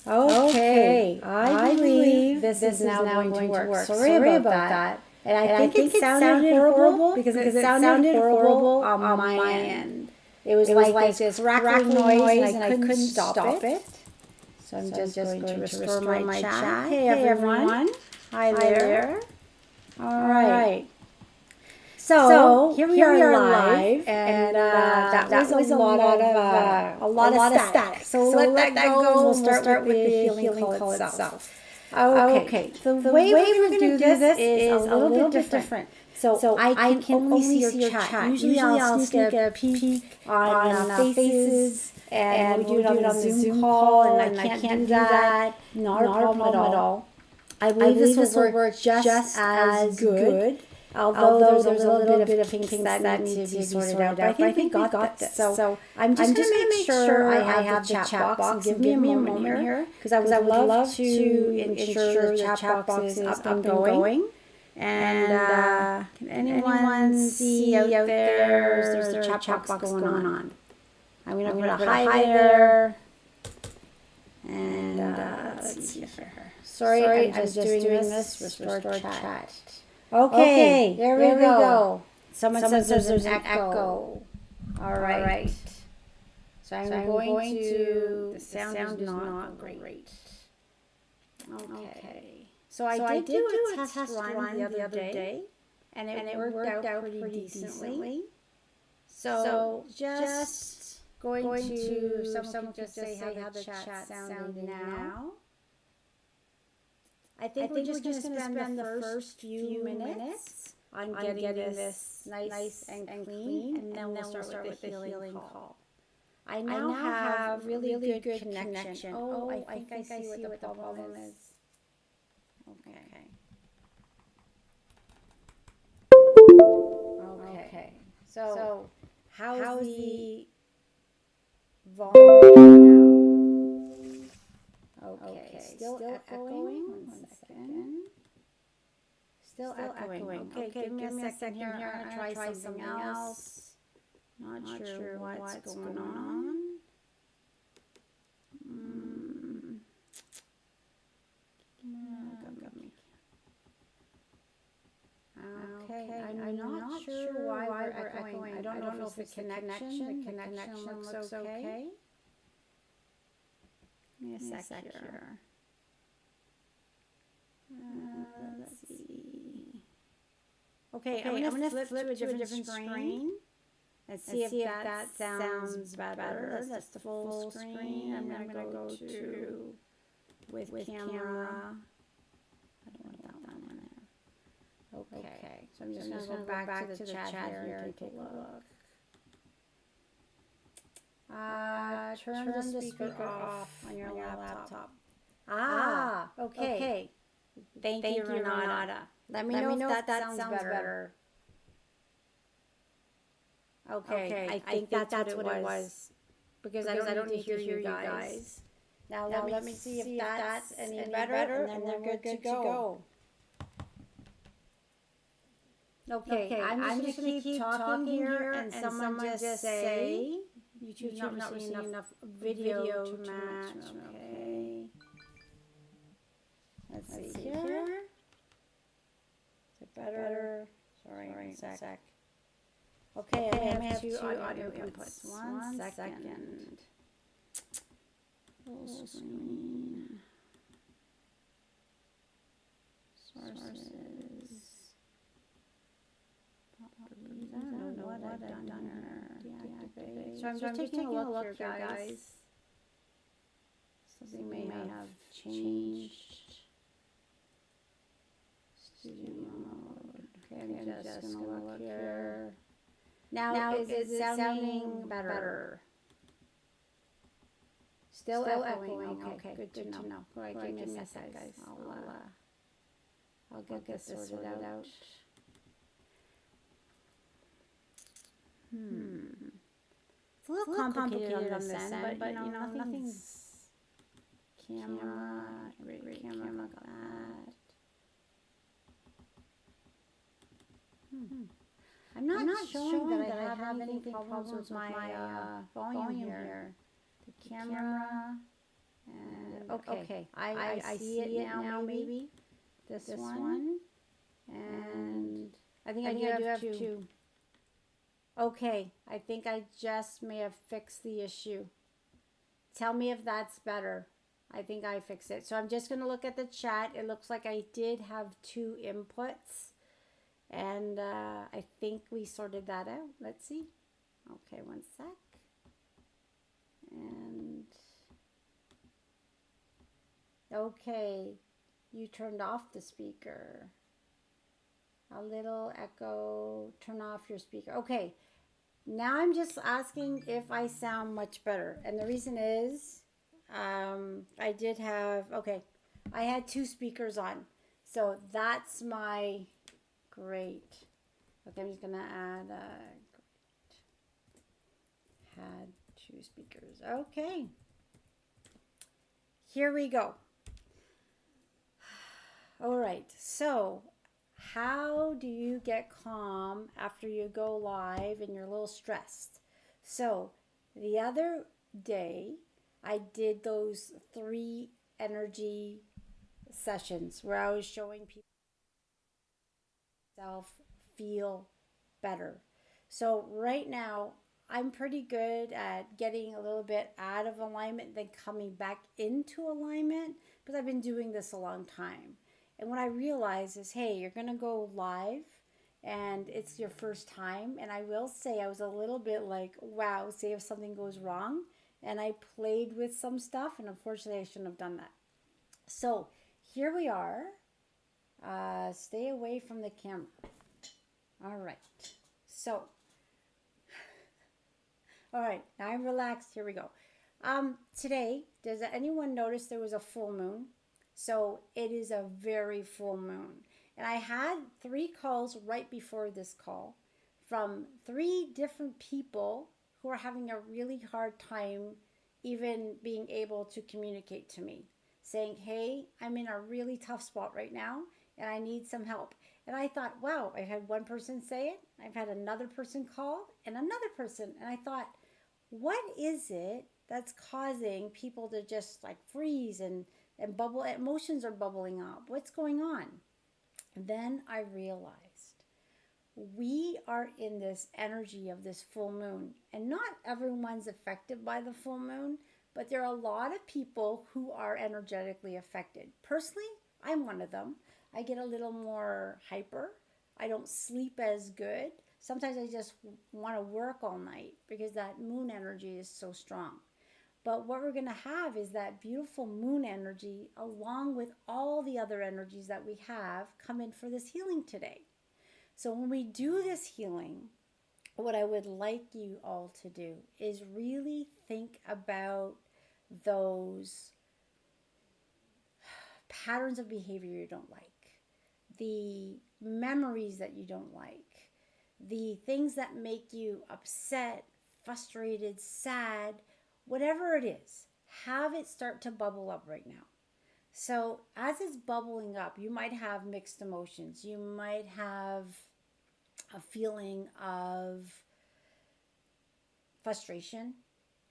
Okay, I believe this is now going to work. Sorry about that. And I think it sounded horrible because it sounded horrible on my end. It was like this crackling noise and I couldn't stop it. So I'm just going to restore my chat. Hey everyone. Hi there. All right. So here we are live, and that was a lot of static. So let that go, and we'll start with the healing call itself. Okay, the way we're going to do this is a little bit different. So I can only see your chat. Usually I'll sneak a peek on faces, and we do it on the Zoom call, and I can't do that. Not a problem at all. I believe this will work just as good. Although there's a little bit of kinks that need to be sorted out, but I think we got this. So I'm just going to make sure I have the chat box. Give me a moment here, because I would love to ensure the chat box is up and going. And can anyone see out there? Is there a chat box going on? I'm going to put a hi there. And let's see here. Sorry, I'm just doing this. Restore chat. Okay, there we go. Someone says there's an echo. All right. So I'm going to, the sound is not great. Okay. So I did do a test run the other day, and it worked out pretty decently. So just going to, someone just say how the chat sounding now. I think we're just going to spend the first few minutes on getting this nice and clean, and then we'll start with the healing call. I now have really good connection. Oh, I think I see what the problem is. Okay. So how's the volume now? Okay, still echoing. 1 second. Still echoing. Okay, give me a second here. I'm going to try something else. Not sure what's going on. Okay, I'm not sure why we're echoing. I don't know if it's the connection. The connection looks okay. Give me a sec here. Let's see. Okay, I'm going to flip to a different screen and see if that sounds better. That's the full screen. I'm going to go to with camera. I don't want that one there. Okay, so I'm just going to go back to the chat here and take a look. Turn the speaker off on your laptop. Okay. Thank you, Renata. Let me know if that sounds better. Okay, I think that's what it was. Because I don't need to hear you guys. Now let me see if that's any better, and then we're good to go. Okay, I'm just going to keep talking here, and someone just say, YouTube's not receiving enough video to match. Okay. Let's see here. Is it better? Sorry, one sec. Okay, I have two audio inputs. 1 second. Full screen. Sources. Properties. I don't know what I've done here. Deactivate. So I'm just taking a look here, guys. Something may have changed. Studio mode. Okay, I'm just going to look here. Now is it sounding better? Still echoing. Okay, good to know. All right, give me a sec, guys. I'll get this sorted out. It's a little complicated on this end, but you know, nothing's camera, great camera, got that. I'm not showing that I have any problems with my volume here. The camera. And okay, I see it now maybe. This one. And I think I do have two. Okay, I think I just may have fixed the issue. Tell me if that's better. I think I fixed it. So I'm just going to look at the chat. It looks like I did have two inputs. And I think we sorted that out. Let's see. Okay, one sec. And okay, you turned off the speaker. A little echo. Turn off your speaker. Okay, now I'm just asking if I sound much better. And the reason is I did have, okay, I had two speakers on. So that's my great. Okay, I'm just going to add great. Had two speakers. Okay. Here we go. All right. So how do you get calm after you go live and you're a little stressed? So the other day I did those 3 energy sessions where I was showing people self feel better. So right now I'm pretty good at getting a little bit out of alignment, then coming back into alignment, because I've been doing this a long time. And what I realize is, hey, you're going to go live and it's your first time. And I will say I was a little bit like, wow, say if something goes wrong. And I played with some stuff, and unfortunately I shouldn't have done that. So here we are. Stay away from the camera. All right. So, all right, now I'm relaxed. Here we go. Today, does anyone notice there was a full moon? So it is a very full moon. And I had 3 calls right before this call from 3 different people who are having a really hard time even being able to communicate to me, saying, hey, I'm in a really tough spot right now and I need some help. And I thought, wow, I've had one person say it, I've had another person call, and another person. And I thought, what is it that's causing people to just like freeze and bubble? Emotions are bubbling up. What's going on? And then I realized we are in this energy of this full moon, and not everyone's affected by the full moon, but there are a lot of people who are energetically affected. Personally, I'm one of them. I get a little more hyper. I don't sleep as good. Sometimes I just want to work all night because that moon energy is so strong. But what we're going to have is that beautiful moon energy along with all the other energies that we have come in for this healing today. So when we do this healing, what I would like you all to do is really think about those patterns of behavior you don't like, the memories that you don't like, the things that make you upset, frustrated, sad, whatever it is, have it start to bubble up right now. So as it's bubbling up, you might have mixed emotions. You might have a feeling of frustration,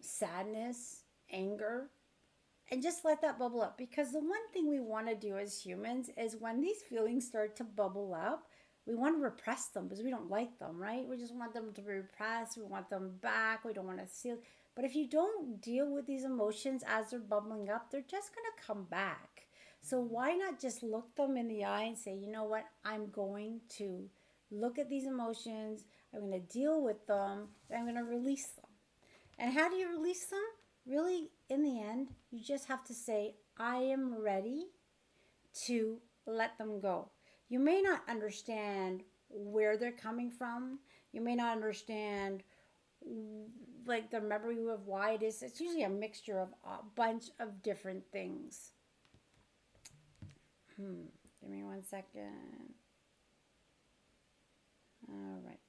sadness, anger, and just let that bubble up. Because the one thing we want to do as humans is when these feelings start to bubble up, we want to repress them because we don't like them, right? We just want them to be repressed. We want them back. We don't want to see. But if you don't deal with these emotions as they're bubbling up, they're just going to come back. So why not just look them in the eye and say, you know what? I'm going to look at these emotions. I'm going to deal with them. And I'm going to release them. And how do you release them? Really, in the end, you just have to say, I am ready to let them go. You may not understand where they're coming from. You may not understand like the memory of why it is. It's usually a mixture of a bunch of different things. Give me 1 second. All right.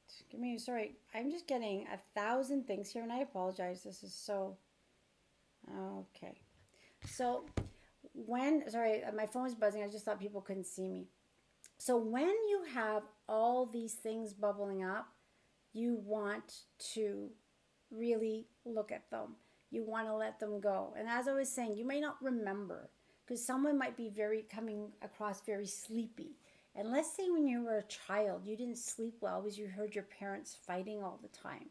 Sorry. I'm just getting 1,000 things here and I apologize. This is so... Okay. So sorry, my phone was buzzing. I just thought people couldn't see me. So when you have all these things bubbling up, you want to really look at them. You want to let them go. And as I was saying, you may not remember, because someone might be coming across very sleepy. And let's say when you were a child, you didn't sleep well because you heard your parents fighting all the time.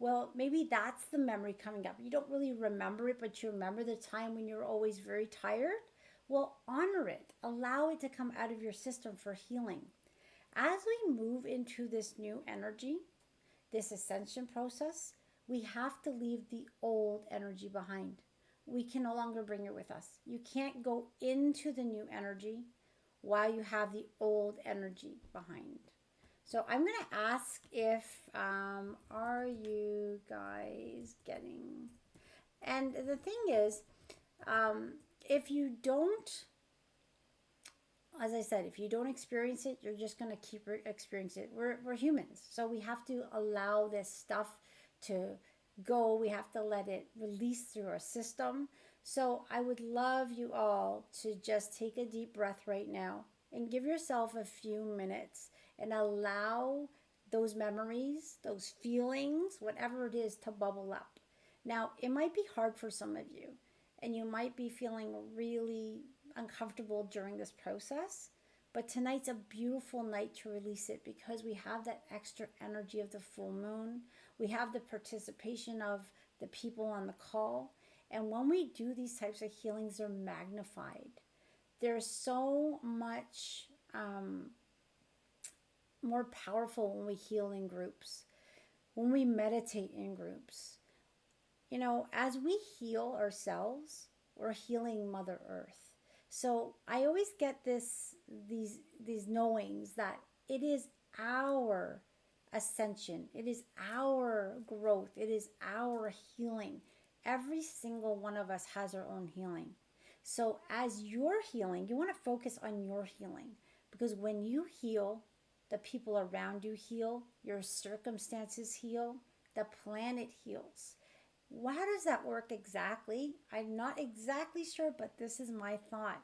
Well, maybe that's the memory coming up. You don't really remember it, but you remember the time when you're always very tired. Well, honor it. Allow it to come out of your system for healing. As we move into this new energy, this ascension process, we have to leave the old energy behind. We can no longer bring it with us. You can't go into the new energy while you have the old energy behind. So I'm going to ask if, are you guys getting... And the thing is, if you don't, as I said, if you don't experience it, you're just going to keep experiencing it. We're humans, so we have to allow this stuff to go. We have to let it release through our system. So I would love you all to just take a deep breath right now and give yourself a few minutes and allow those memories, those feelings, whatever it is, to bubble up. Now, it might be hard for some of you, and you might be feeling really uncomfortable during this process, but tonight's a beautiful night to release it, because we have that extra energy of the full moon. We have the participation of the people on the call. And when we do these types of healings, they're magnified. There's so much more powerful when we heal in groups, when we meditate in groups. You know, as we heal ourselves, we're healing Mother Earth. So I always get these knowings that it is our ascension, it is our growth, it is our healing. Every single one of us has our own healing. So as you're healing, you want to focus on your healing, because when you heal, the people around you heal, your circumstances heal, the planet heals. Well, how does that work exactly? I'm not exactly sure, but this is my thought.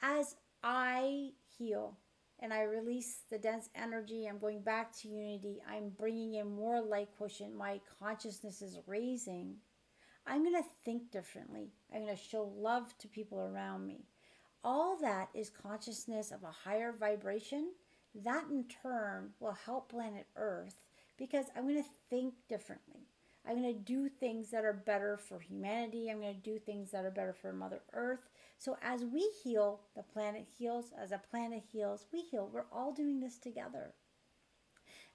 As I heal and I release the dense energy, I'm going back to unity, I'm bringing in more light quotient, my consciousness is raising, I'm going to think differently. I'm going to show love to people around me. All that is consciousness of a higher vibration. That in turn will help planet Earth, because I'm going to think differently. I'm going to do things that are better for humanity. I'm going to do things that are better for Mother Earth. So as we heal, the planet heals. As the planet heals, we heal. We're all doing this together.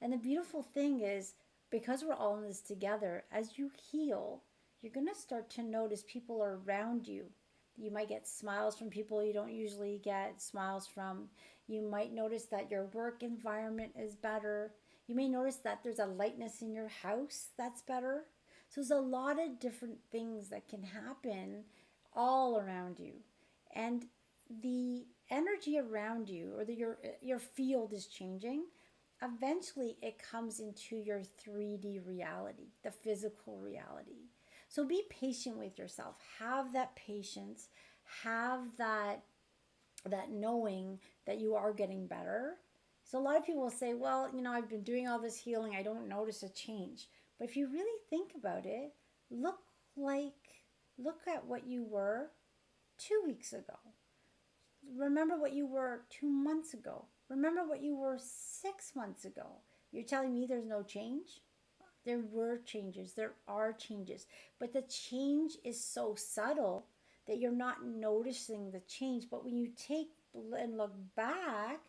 And the beautiful thing is, because we're all in this together, as you heal, you're going to start to notice people around you. You might get smiles from people you don't usually get smiles from. You might notice that your work environment is better. You may notice that there's a lightness in your house that's better. So there's a lot of different things that can happen all around you. And the energy around you, or your field is changing. Eventually it comes into your 3D reality, the physical reality. So be patient with yourself. Have that patience. Have that knowing that you are getting better. So a lot of people will say, well, you know, I've been doing all this healing, I don't notice a change. But if you really think about it, look at what you were 2 weeks ago. Remember what you were 2 months ago. Remember what you were 6 months ago. You're telling me there's no change? There were changes. There are changes. But the change is so subtle that you're not noticing the change. But when you take and look back,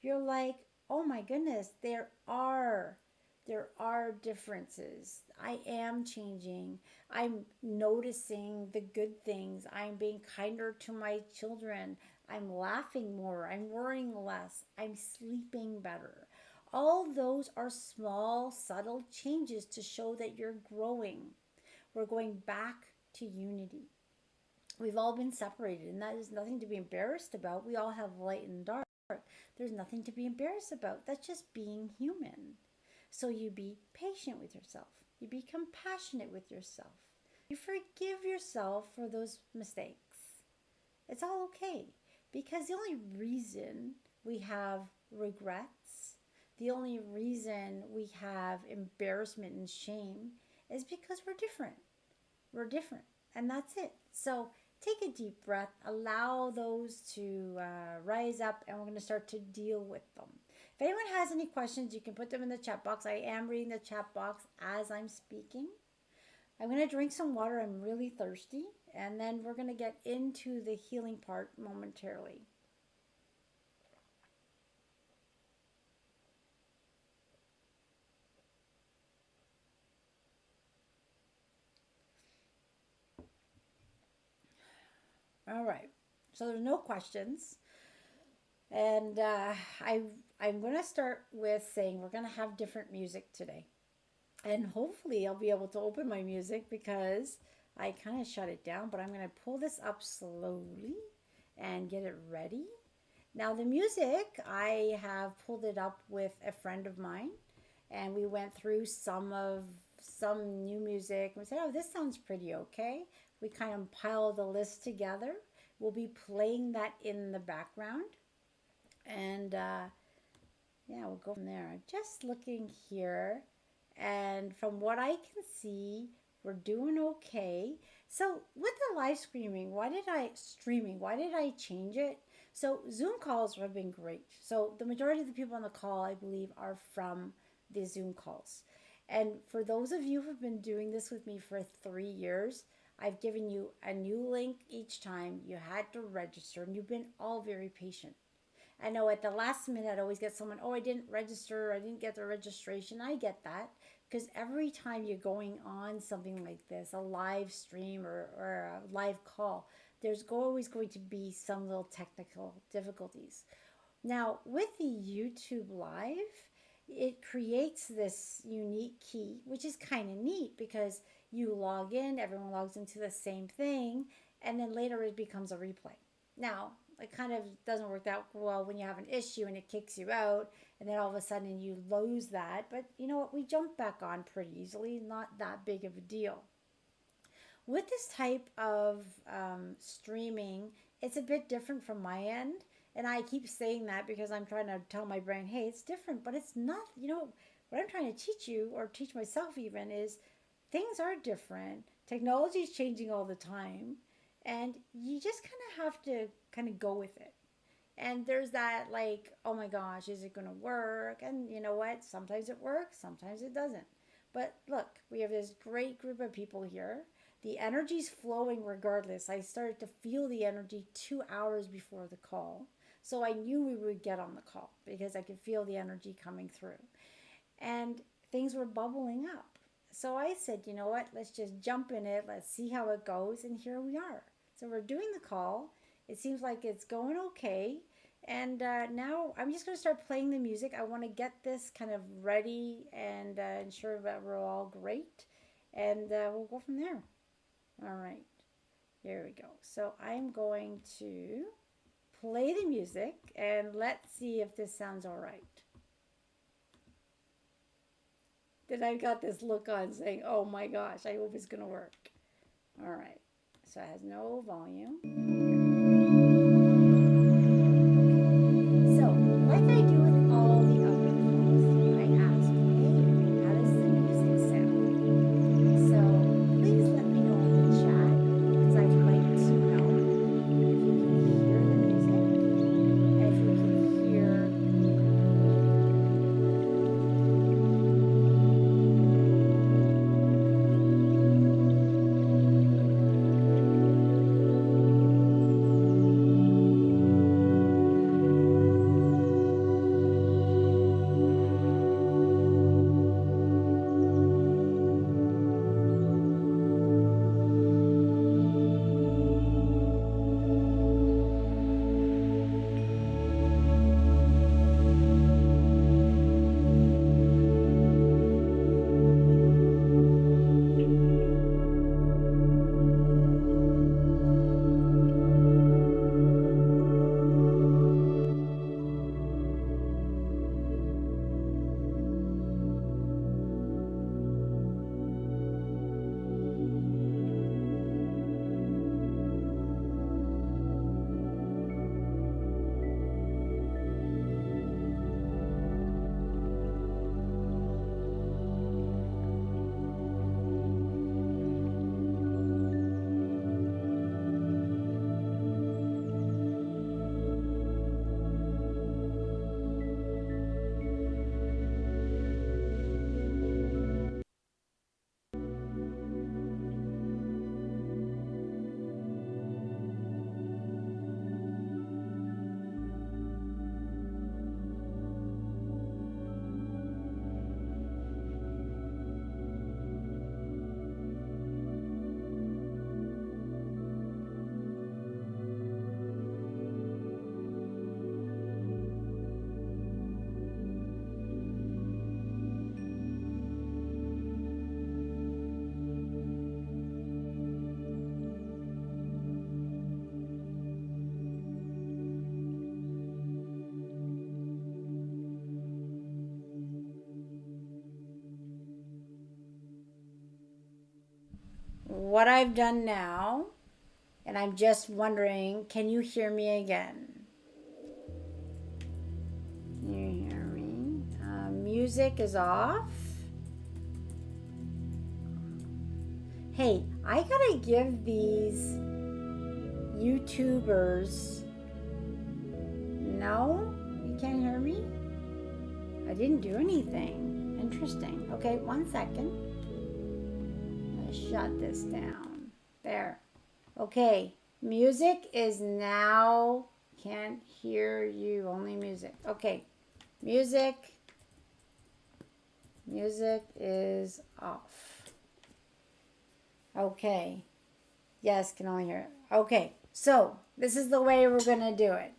you're like, oh my goodness, there are differences. I am changing. I'm noticing the good things. I'm being kinder to my children. I'm laughing more. I'm worrying less. I'm sleeping better. All those are small, subtle changes to show that you're growing. We're going back to unity. We've all been separated, and that is nothing to be embarrassed about. We all have light and dark. There's nothing to be embarrassed about. That's just being human. So you be patient with yourself. You be compassionate with yourself. You forgive yourself for those mistakes. It's all okay. Because the only reason we have regrets, The only reason we have embarrassment and shame is because we're different. We're different, and that's it. So take a deep breath, allow those to rise up, and we're going to start to deal with them. If anyone has any questions, you can put them in the chat box. I am reading the chat box as I'm speaking. I'm going to drink some water. I'm really thirsty, and then we're going to get into the healing part momentarily. All right, so there's no questions. And I'm going to start with saying we're going to have different music today. And hopefully I'll be able to open my music because I kind of shut it down. But I'm going to pull this up slowly and get it ready. Now the music, I have pulled it up with a friend of mine. And we went through some new music. We said, oh, this sounds pretty okay. We kind of piled the list together. We'll be playing that in the background. And yeah, we'll go from there. I'm just looking here, and from what I can see, we're doing okay. So with the live streaming, why did I change it? So Zoom calls have been great. So the majority of the people on the call, I believe, are from the Zoom calls. And for those of you who've been doing this with me for 3 years, I've given you a new link each time. You had to register, and you've been all very patient. I know at the last minute I'd always get someone, oh, I didn't register, I didn't get the registration. I get that, because every time you're going on something like this, a live stream or a live call, there's always going to be some little technical difficulties. Now, with the YouTube Live, it creates this unique key, which is kind of neat because you log in, everyone logs into the same thing, and then later it becomes a replay. Now, it kind of doesn't work out well when you have an issue and it kicks you out, and then all of a sudden you lose that. But you know what? We jump back on pretty easily, not that big of a deal. With this type of streaming, it's a bit different from my end. And I keep saying that because I'm trying to tell my brain, hey, it's different, but it's not. You know, what I'm trying to teach you, or teach myself even, is things are different. Technology is changing all the time. And you just kind of have to kind of go with it. And there's that like, oh my gosh, is it going to work? And you know what? Sometimes it works, sometimes it doesn't. But look, we have this great group of people here. The energy's flowing regardless. I started to feel the energy 2 hours before the call. So I knew we would get on the call because I could feel the energy coming through. And things were bubbling up. So I said, you know what, let's just jump in it. Let's see how it goes. And here we are. So we're doing the call. It seems like it's going okay. And now I'm just going to start playing the music. I want to get this kind of ready and ensure that we're all great. And we'll go from there. All right. Here we go. So I'm going to play the music and let's see if this sounds all right. Then I've got this look on saying, oh my gosh, I hope it's going to work. All right. So it has no volume. So, like I do with all the other calls, I ask, hey, how does the music sound? So, please let me know in the chat, because I'd like to know if you can hear the music, and if you can hear what I've done now, and I'm just wondering, can you hear me again? Can you hear me? Music is off. Hey, I gotta give these YouTubers... No? You can't hear me? I didn't do anything. Interesting. Okay, 1 second. Let's shut this down. There. Okay, music is now... Can't hear you, only music. Okay, music is off. Okay, yes, can only hear it. Okay, so this is the way we're gonna do it.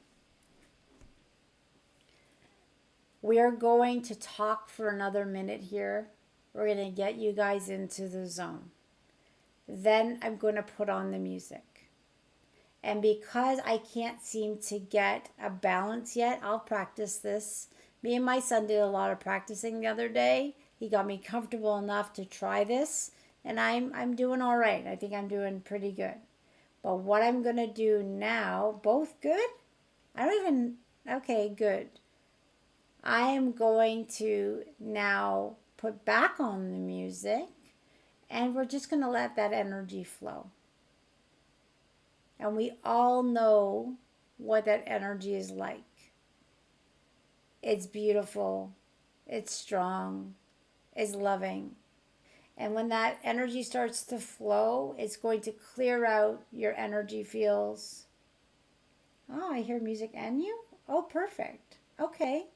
We are going to talk for another minute here. We're gonna get you guys into the zone. Then I'm gonna put on the music. And because I can't seem to get a balance yet, I'll practice this. Me and my son did a lot of practicing the other day. He got me comfortable enough to try this, and I'm doing all right. I think I'm doing pretty good. But what I'm gonna do now, both good? Okay, good. I am going to now put back on the music, and we're just gonna let that energy flow. And we all know what that energy is like. It's beautiful, it's strong, it's loving. And when that energy starts to flow, it's going to clear out your energy fields. Oh, I hear music and you? Oh, perfect. Okay.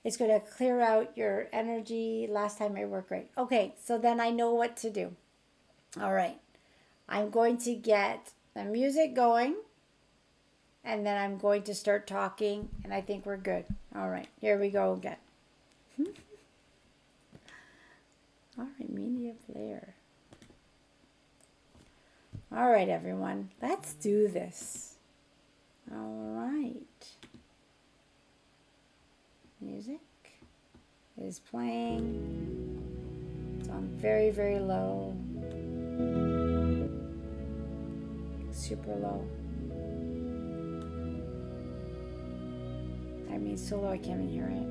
It's going to clear out your energy. Last time I worked great. Okay, so then I know what to do. All right. I'm going to get the music going, and then I'm going to start talking, and I think we're good. All right, here we go again. All right, media player. All right, everyone, let's do this. All right. Music is playing. It's on very, very low. Super low. I mean, so low I can't even hear it.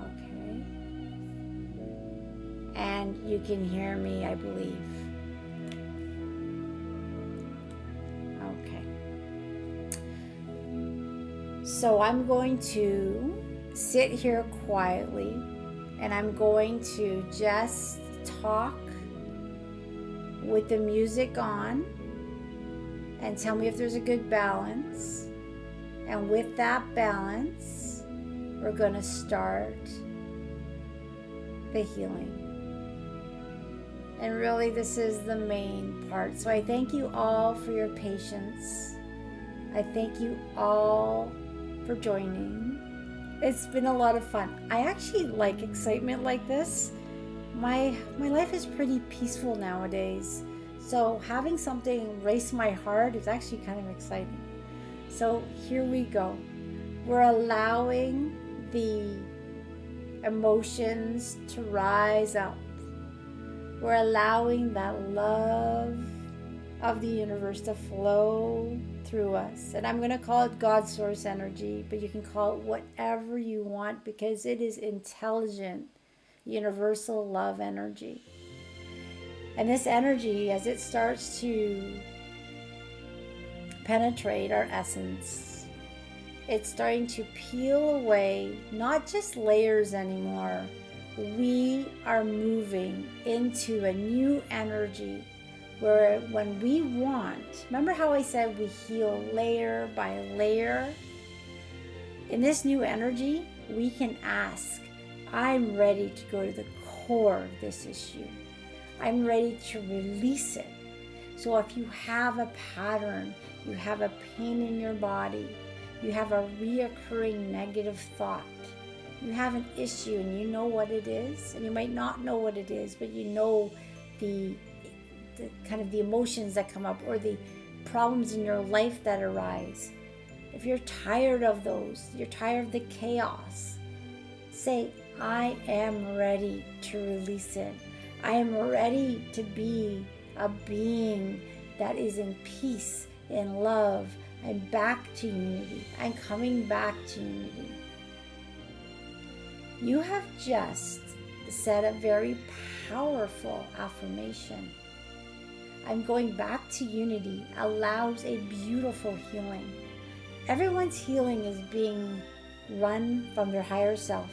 Okay. And you can hear me, I believe. Okay. So I'm going to sit here quietly, and I'm going to just talk with the music on and tell me if there's a good balance. And with that balance, we're going to start the healing. And really, this is the main part. So I thank you all for your patience. I thank you all for joining. It's been a lot of fun. I actually like excitement like this. My life is pretty peaceful nowadays. So having something race my heart is actually kind of exciting. So here we go. We're allowing the emotions to rise up. We're allowing that love of the universe to flow through us. And I'm going to call it God source energy, but you can call it whatever you want because it is intelligent, universal love energy. And this energy, as it starts to penetrate our essence, it's starting to peel away not just layers anymore. We are moving into a new energy where when we want, remember how I said we heal layer by layer? In this new energy, we can ask, I'm ready to go to the core of this issue. I'm ready to release it. So if you have a pattern, you have a pain in your body, you have a reoccurring negative thought, you have an issue and you know what it is, and you might not know what it is, but you know the kind of the emotions that come up or the problems in your life that arise. If you're tired of those, you're tired of the chaos, say, I am ready to release it. I am ready to be a being that is in peace, in love. I'm back to unity. I'm coming back to unity. You have just said a very powerful affirmation. I'm going back to unity allows a beautiful healing. Everyone's healing is being run from their higher self.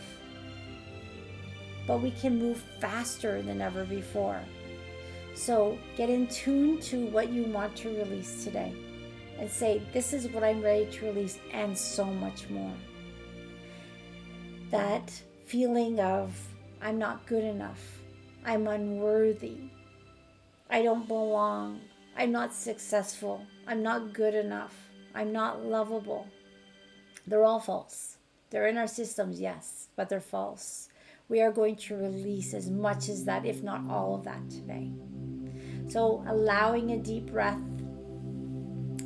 But we can move faster than ever before. So get in tune to what you want to release today and say, this is what I'm ready to release, and so much more. That feeling of, I'm not good enough, I'm unworthy, I don't belong, I'm not successful, I'm not good enough, I'm not lovable. They're all false. They're in our systems, yes, but they're false. We are going to release as much as that, if not all of that today. So allowing a deep breath,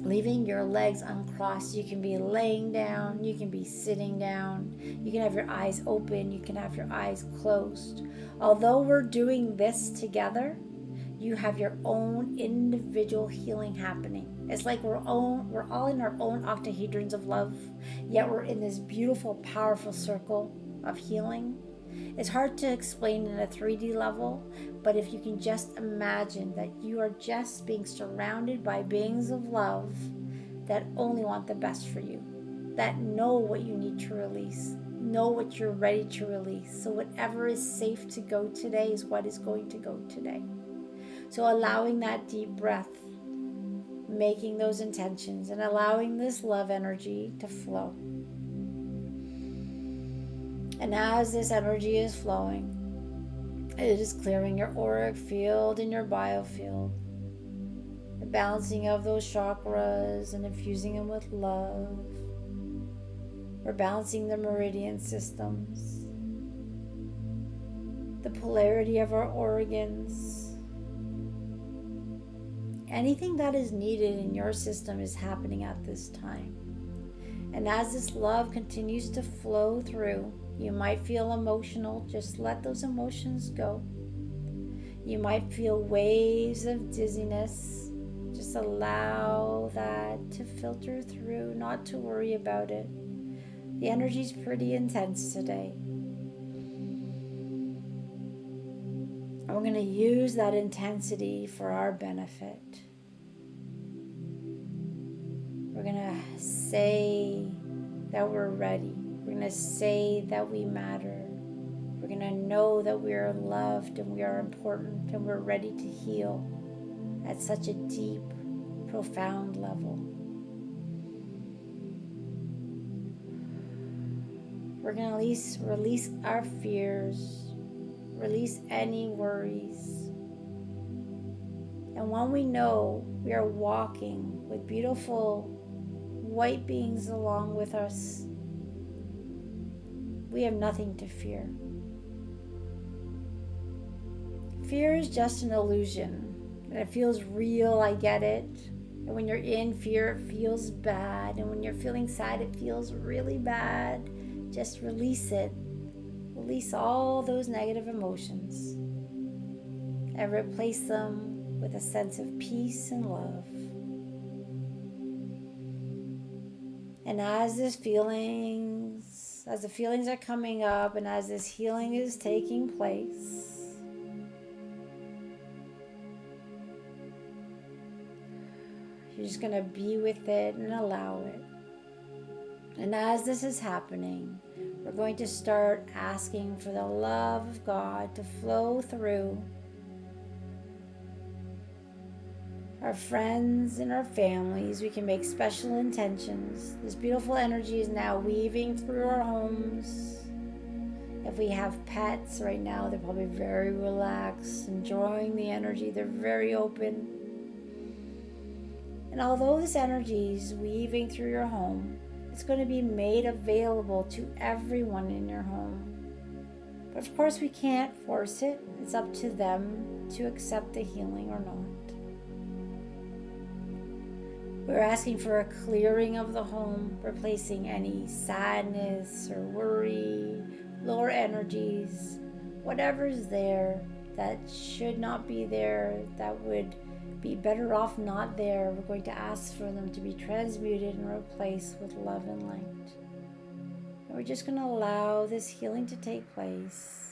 leaving your legs uncrossed. You can be laying down, you can be sitting down, you can have your eyes open, you can have your eyes closed. Although we're doing this together, you have your own individual healing happening. It's like we're all in our own octahedrons of love, yet we're in this beautiful, powerful circle of healing. It's hard to explain in a 3D level, but if you can just imagine that you are just being surrounded by beings of love that only want the best for you, that know what you need to release, know what you're ready to release. So whatever is safe to go today is what is going to go today. So allowing that deep breath, making those intentions, and allowing this love energy to flow. And as this energy is flowing, it is clearing your auric field and your biofield, the balancing of those chakras and infusing them with love. We're balancing the meridian systems, the polarity of our organs. Anything that is needed in your system is happening at this time. And as this love continues to flow through, you might feel emotional. Just let those emotions go. You might feel waves of dizziness. Just allow that to filter through, not to worry about it. The energy is pretty intense today. And we're going to use that intensity for our benefit. We're going to say that we're ready. We're going to say that we matter. We're going to know that we are loved and we are important and we're ready to heal at such a deep, profound level. We're going to release our fears, release any worries. And when we know we are walking with beautiful white beings along with us, we have nothing to fear. Fear is just an illusion, and it feels real, I get it. And when you're in fear, it feels bad. And when you're feeling sad, it feels really bad. Just release it. Release all those negative emotions and replace them with a sense of peace and love. And as the feelings are coming up and as this healing is taking place, you're just going to be with it and allow it. And as this is happening, we're going to start asking for the love of God to flow through our friends and our families. We can make special intentions. This beautiful energy is now weaving through our homes. If we have pets right now, they're probably very relaxed, enjoying the energy. They're very open. And although this energy is weaving through your home, it's going to be made available to everyone in your home. But of course, we can't force it. It's up to them to accept the healing or not. We're asking for a clearing of the home, replacing any sadness or worry lower energies, whatever's there that should not be there, that would be better off not there, we're going to ask for them to be transmuted and replaced with love and light. And we're just going to allow this healing to take place.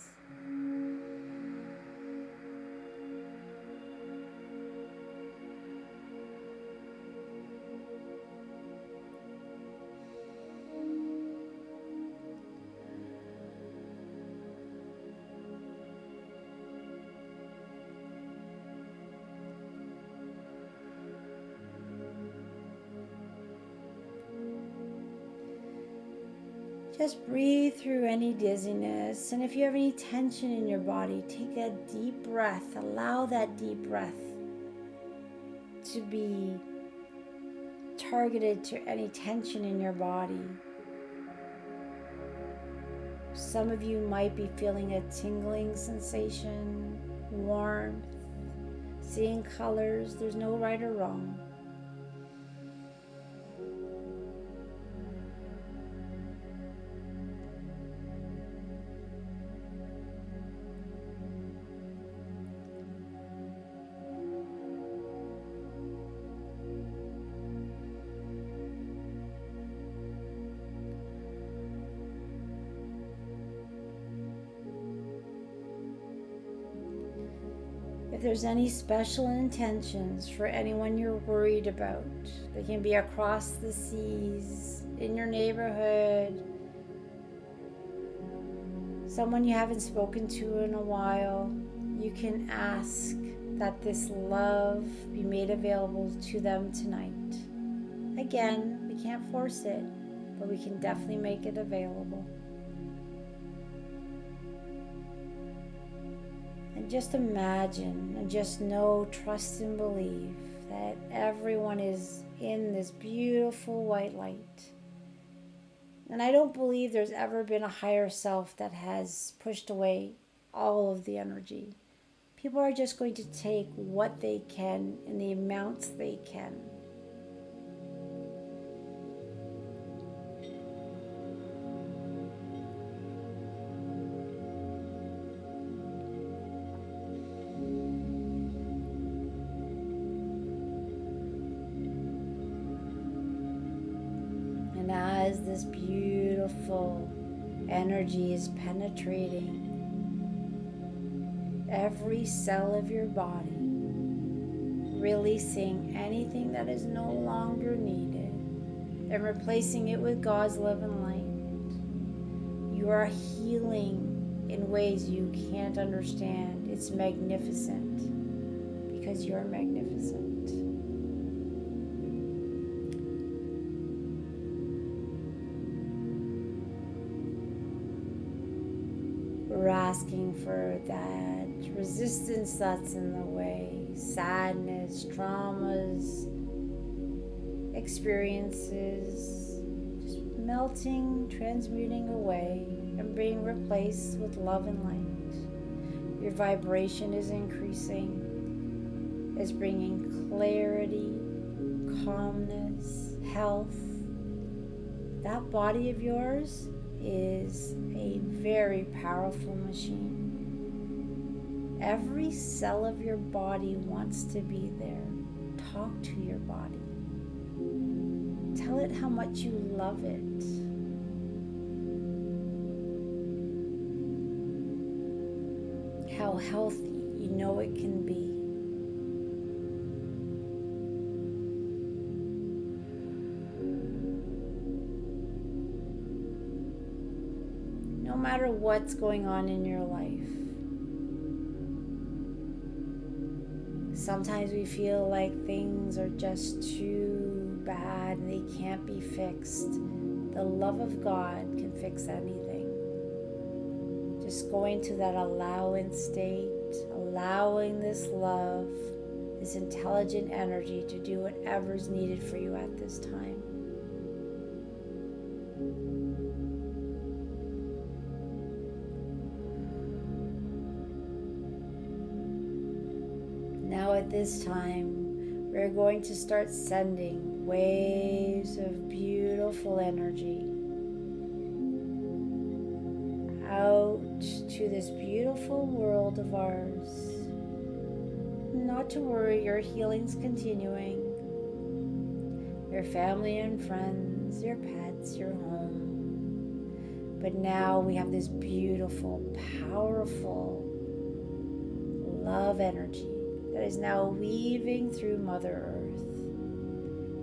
Just breathe through any dizziness, and if you have any tension in your body, take a deep breath. Allow that deep breath to be targeted to any tension in your body. Some of you might be feeling a tingling sensation, warmth, seeing colors. There's no right or wrong. If there's any special intentions for anyone you're worried about, they can be across the seas, in your neighborhood, someone you haven't spoken to in a while, you can ask that this love be made available to them tonight. Again, we can't force it, but we can definitely make it available. And just imagine and just know, trust and believe that everyone is in this beautiful white light. And I don't believe there's ever been a higher self that has pushed away all of the energy. People are just going to take what they can in the amounts they can. And as this beautiful energy is penetrating every cell of your body, releasing anything that is no longer needed and replacing it with God's love and light, you are healing in ways you can't understand. It's magnificent because you're magnificent. We're asking for that resistance that's in the way, sadness, traumas, experiences, just melting, transmuting away and being replaced with love and light. Your vibration is increasing, is bringing clarity, calmness, health. That body of yours is a very powerful machine. Every cell of your body wants to be there. Talk to your body. Tell it how much you love it. How healthy you know it can be. No matter what's going on in your life. Sometimes we feel like things are just too bad and they can't be fixed. The love of God can fix anything. Just going to that allowance state, allowing this love, this intelligent energy to do whatever's needed for you at this time. Now at this time, we're going to start sending waves of beautiful energy out to this beautiful world of ours. Not to worry, your healing's continuing. Your family and friends, your pets, your home. But now we have this beautiful, powerful love energy that is now weaving through Mother Earth.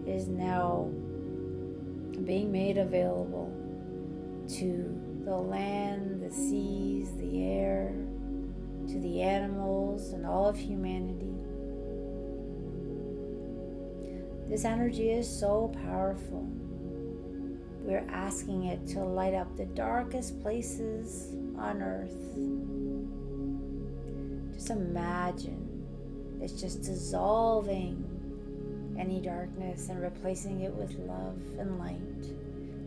It is now being made available to the land, the seas, the air, to the animals and all of humanity. This energy is so powerful. We're asking it to light up the darkest places on earth. Just imagine it's just dissolving any darkness and replacing it with love and light.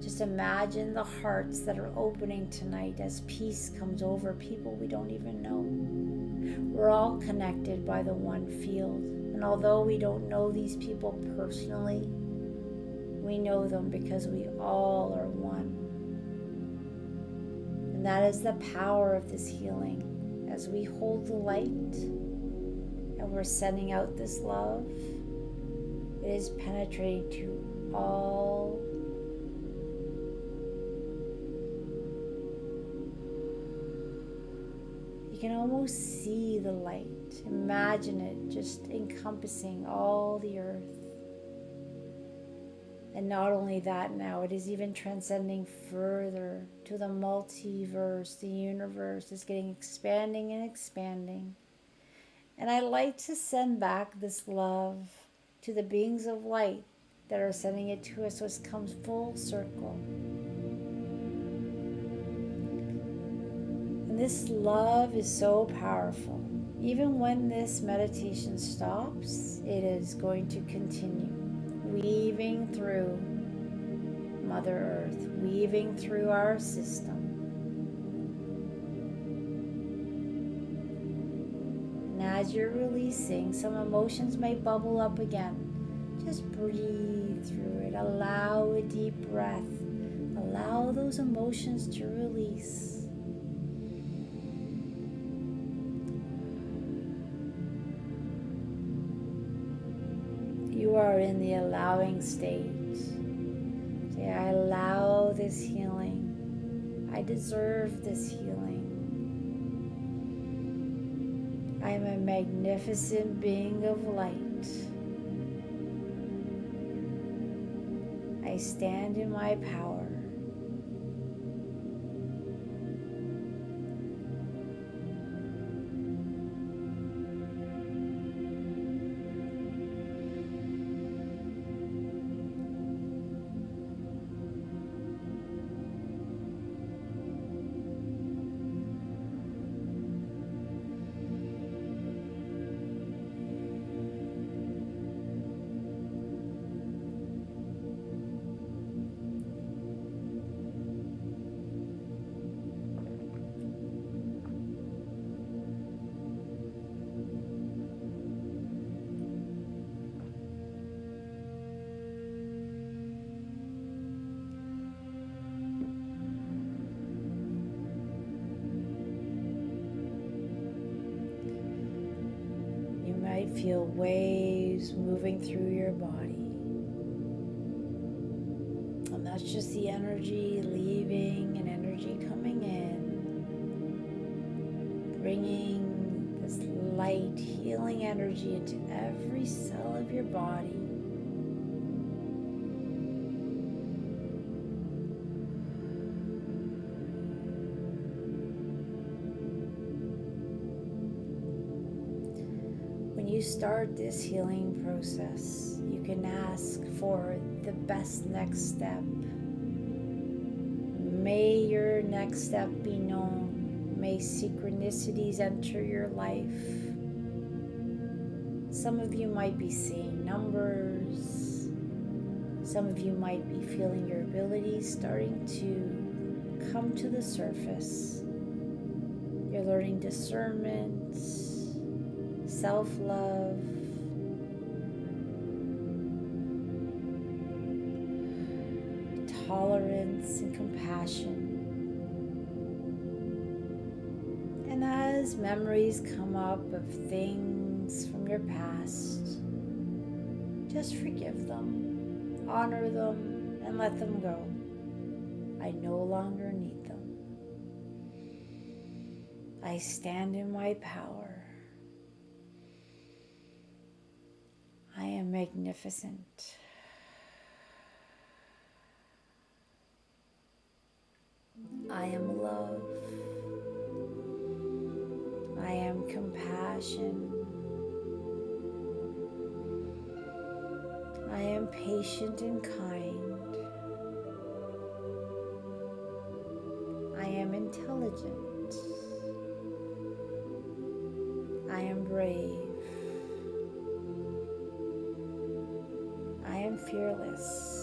Just imagine the hearts that are opening tonight as peace comes over people we don't even know. We're all connected by the one field. And although we don't know these people personally, we know them because we all are one. And that is the power of this healing. As we hold the light and we're sending out this love, it is penetrating to all. You can almost see the light. Imagine it just encompassing all the earth. And not only that, now it is even transcending further to the multiverse. The universe is getting expanding and expanding. And I like to send back this love to the beings of light that are sending it to us so it comes full circle. And this love is so powerful. Even when this meditation stops, it is going to continue, weaving through Mother Earth, weaving through our system. And as you're releasing, some emotions may bubble up again. Just breathe through it. Allow a deep breath. Allow those emotions to release. You are in the allowing state. Say, I allow this healing. I deserve this healing. I am a magnificent being of light. I stand in my power. Feel waves moving through your body. And that's just the energy leaving and energy coming in, bringing this light, healing energy into every cell of your body. When you start this healing process, you can ask for the best next step. May your next step be known. May synchronicities enter your life. Some of you might be seeing numbers. Some of you might be feeling your abilities starting to come to the surface. You're learning discernment, self-love, tolerance, and compassion. as memories come up of things from your past, just forgive them, honor them, and let them go. I no longer need them. I stand in my power. I am magnificent. I am love. I am compassion. I am patient and kind. I am intelligent. I am brave. I am fearless.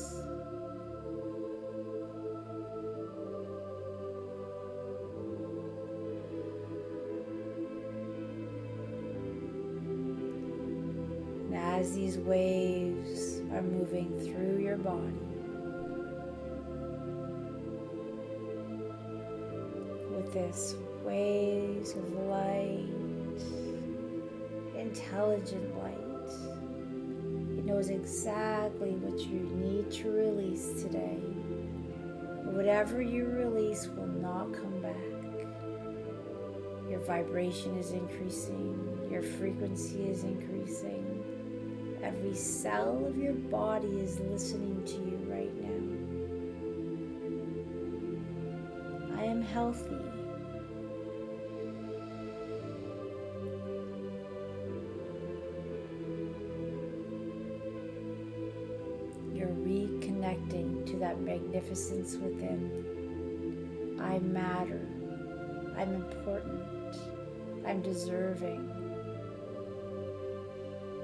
And as these waves are moving through your body, with this waves of light, intelligent light, it knows exactly what you need to release today. Whatever you release will not come back. Your vibration is increasing, your frequency is increasing. Every cell of your body is listening to you right now. I am healthy. You're reconnecting to that magnificence within. I matter. I'm important. I'm deserving.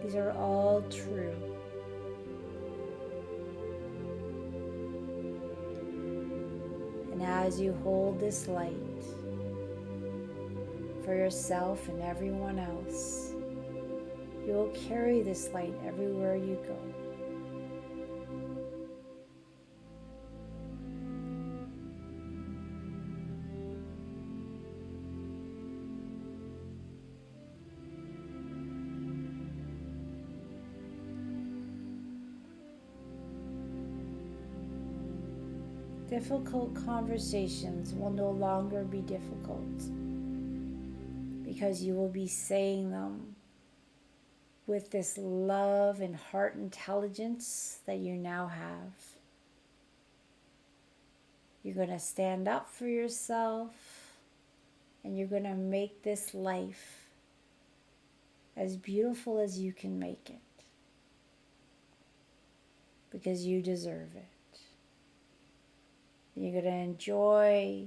These are all true. And as you hold this light for yourself and everyone else, you will carry this light everywhere you go. Difficult conversations will no longer be difficult because you will be saying them with this love and heart intelligence that you now have. You're going to stand up for yourself and you're going to make this life as beautiful as you can make it because you deserve it. You're going to enjoy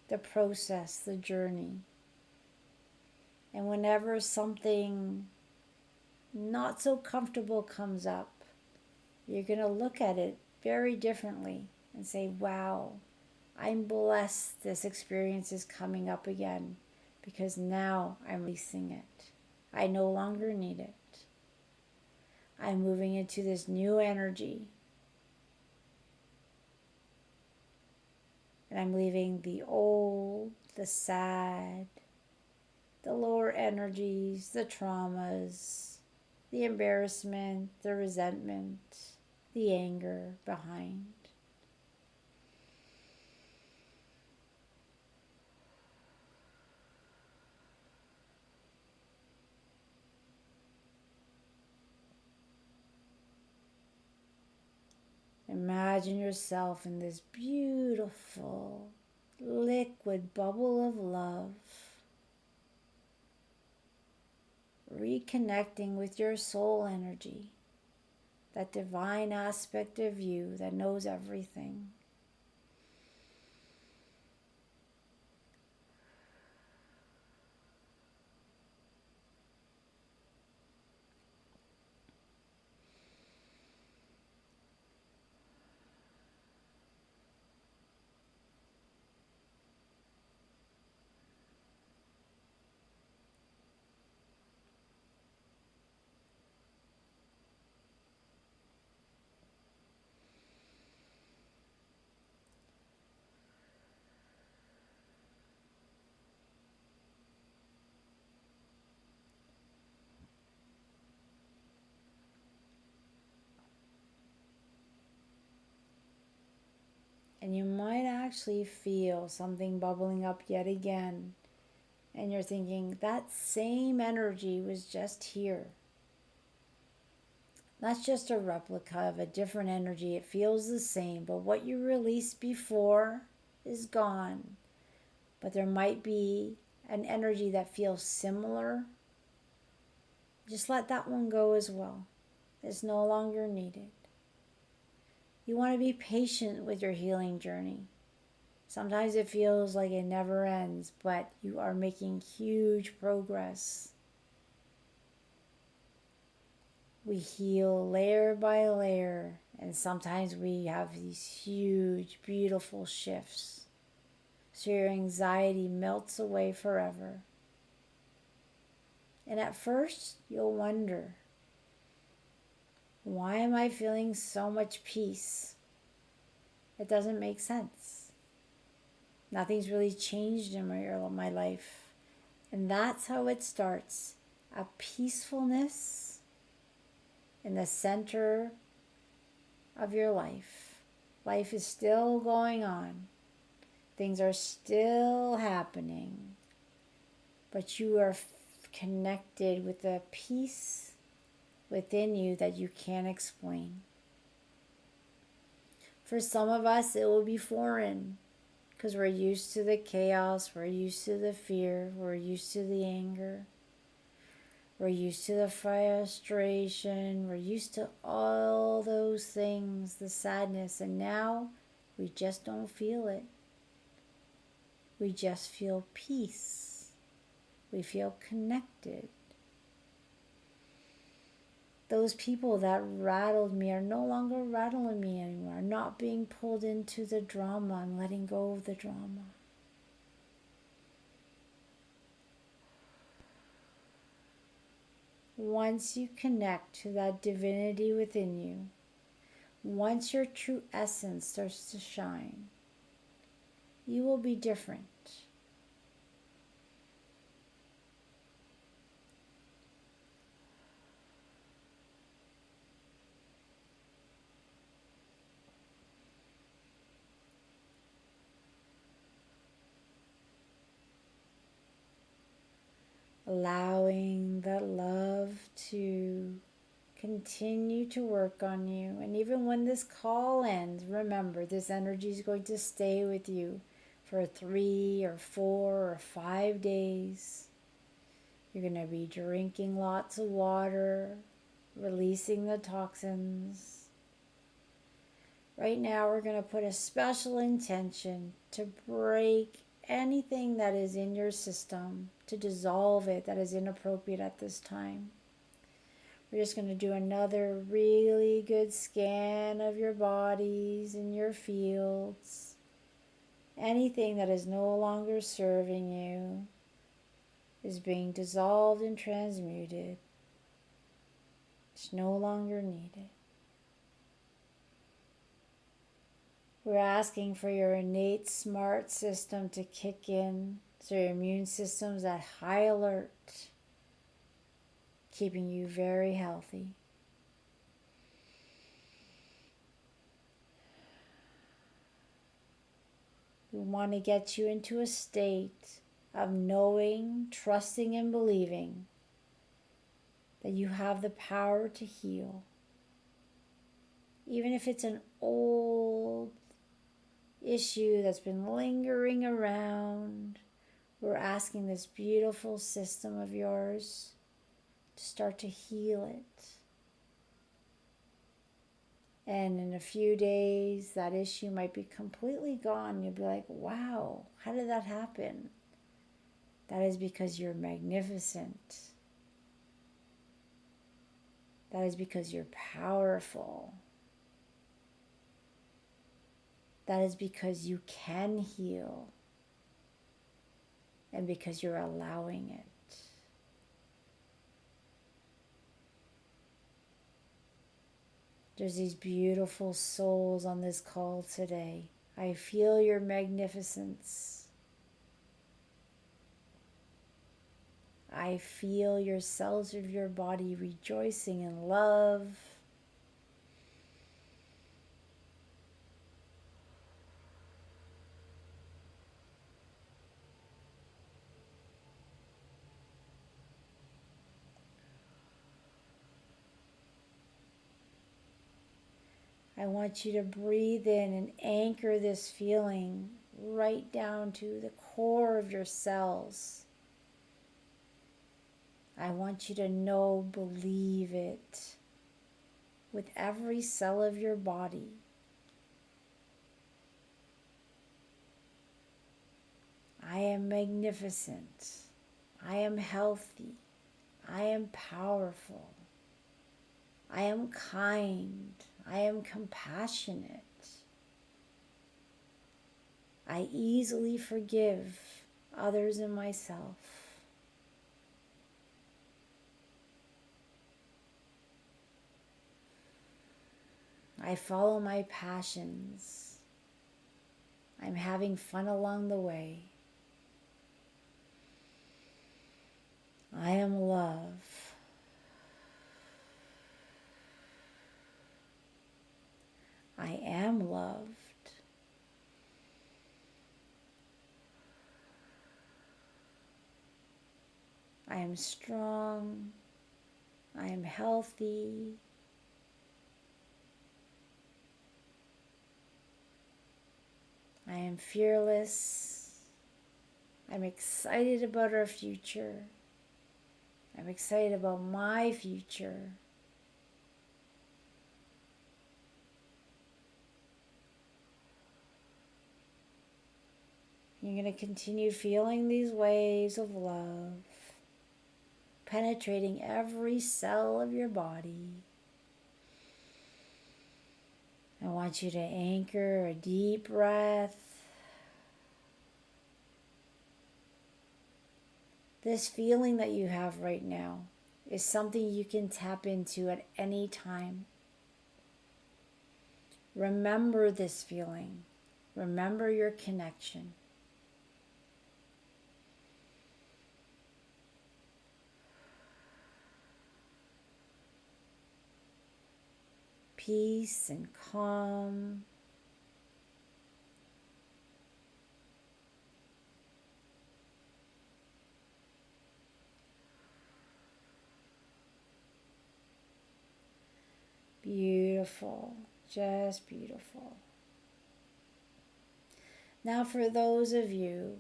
the process, the journey. And whenever something not so comfortable comes up, you're going to look at it very differently and say, wow, I'm blessed this experience is coming up again because now I'm releasing it. I no longer need it. I'm moving into this new energy. And I'm leaving the old, the sad, the lower energies, the traumas, the embarrassment, the resentment, the anger behind. Imagine yourself in this beautiful liquid bubble of love, reconnecting with your soul energy, that divine aspect of you that knows everything. And you might actually feel something bubbling up yet again. And you're thinking, that same energy was just here. That's just a replica of a different energy. It feels the same, but what you released before is gone. But there might be an energy that feels similar. Just let that one go as well. It's no longer needed. You want to be patient with your healing journey. Sometimes it feels like it never ends, but you are making huge progress. We heal layer by layer, and sometimes we have these huge, beautiful shifts. So your anxiety melts away forever. And at first, you'll wonder, why am I feeling so much peace? It doesn't make sense. Nothing's really changed in my life. And that's how it starts. A peacefulness in the center of your life. Life is still going on. Things are still happening. But you are connected with a peace within you that you can't explain. For some of us, it will be foreign because we're used to the chaos, we're used to the fear, we're used to the anger. We're used to the frustration. We're used to all those things, the sadness, and now we just don't feel it. We just feel peace. We feel connected. Those people that rattled me are no longer rattling me anymore. I'm not being pulled into the drama. I'm letting go of the drama. Once you connect to that divinity within you, once your true essence starts to shine, you will be different. Allowing that love to continue to work on you. And even when this call ends, remember, this energy is going to stay with you for 3 or 4 or 5 days. You're going to be drinking lots of water, releasing the toxins. Right now, we're going to put a special intention to break anything that is in your system, to dissolve it that is inappropriate at this time. We're just going to do another really good scan of your bodies and your fields. Anything that is no longer serving you is being dissolved and transmuted. It's no longer needed. We're asking for your innate smart system to kick in, so your immune system's at high alert, keeping you very healthy. We want to get you into a state of knowing, trusting, and believing that you have the power to heal. Even if it's an old issue that's been lingering around, we're asking this beautiful system of yours to start to heal it. And in a few days, that issue might be completely gone. You'll be like, wow, how did that happen? That is because you're magnificent. That is because you're powerful. That is because you can heal. And because you're allowing it. There's these beautiful souls on this call today. I feel your magnificence. I feel your cells of your body rejoicing in love. I want you to breathe in and anchor this feeling right down to the core of your cells. I want you to know, believe it with every cell of your body. I am magnificent. I am healthy. I am powerful. I am kind. I am compassionate. I easily forgive others and myself. I follow my passions. I'm having fun along the way. I am love. I am loved. I am strong. I am healthy. I am fearless. I'm excited about our future. I'm excited about my future. You're going to continue feeling these waves of love, penetrating every cell of your body. I want you to anchor a deep breath. This feeling that you have right now is something you can tap into at any time. Remember this feeling. Remember your connection. Peace and calm. Beautiful, just beautiful. Now for those of you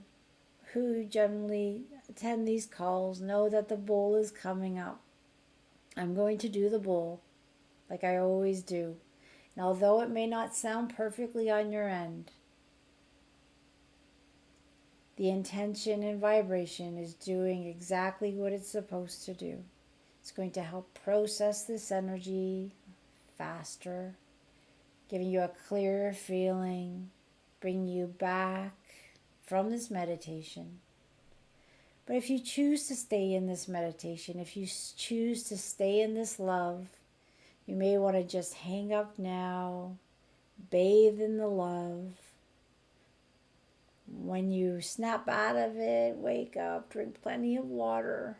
who generally attend these calls, know that the bowl is coming up. I'm going to do the bowl like I always do. And although it may not sound perfectly on your end, the intention and vibration is doing exactly what it's supposed to do. It's going to help process this energy faster, giving you a clearer feeling, bringing you back from this meditation. But if you choose to stay in this meditation, if you choose to stay in this love, you may want to just hang up now, bathe in the love. When you snap out of it, wake up, drink plenty of water.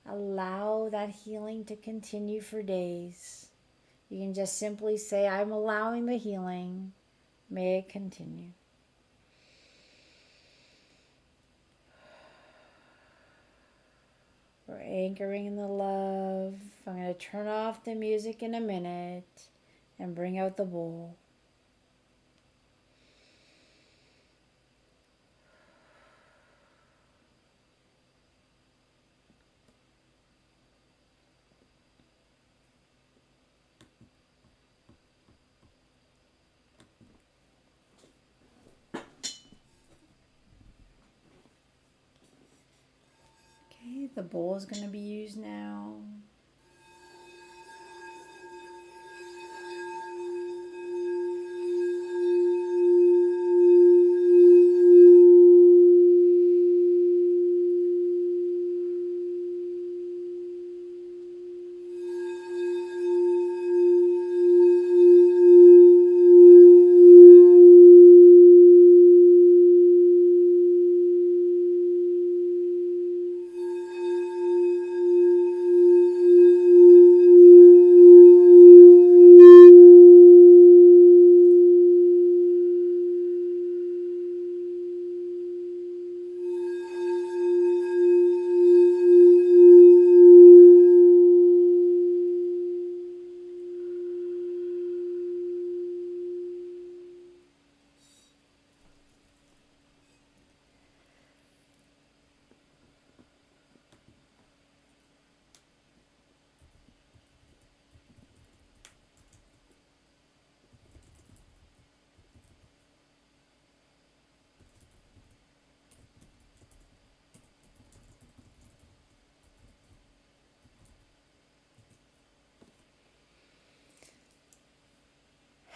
Allow that healing to continue for days. You can just simply say, I'm allowing the healing. May it continue. We're anchoring in the love. I'm going to turn off the music in a minute and bring out the bowl. Okay, the bowl is going to be used now.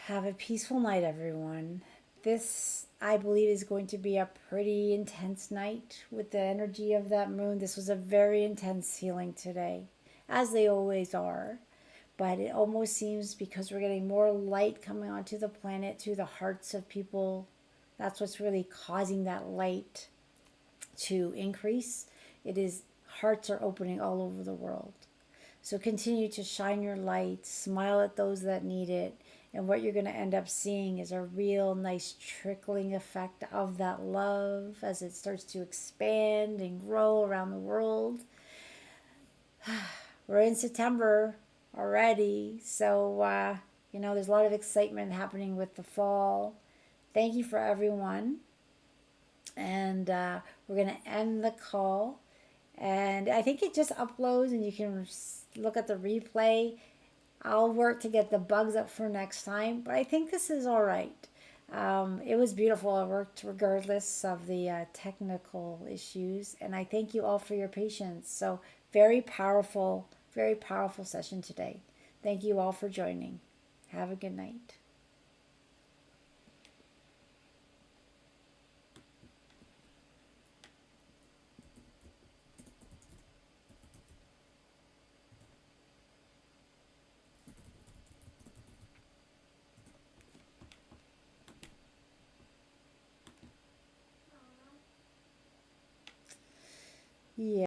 Have a peaceful night, everyone. This, I believe, is going to be a pretty intense night with the energy of that moon. This was a very intense healing today, as they always are. But it almost seems, because we're getting more light coming onto the planet through the hearts of people, that's what's really causing that light to increase. It is, hearts are opening all over the world. So continue to shine your light, smile at those that need it, and what you're going to end up seeing is a real nice trickling effect of that love as it starts to expand and grow around the world. We're in September already, so there's a lot of excitement happening with the fall. Thank you for everyone, and we're going to end the call. And I think it just uploads and you can look at the replay. I'll work to get the bugs up for next time, but I think this is all right. It was beautiful. I worked regardless of the technical issues, and I thank you all for your patience. So very powerful session today. Thank you all for joining. Have a good night. Yeah.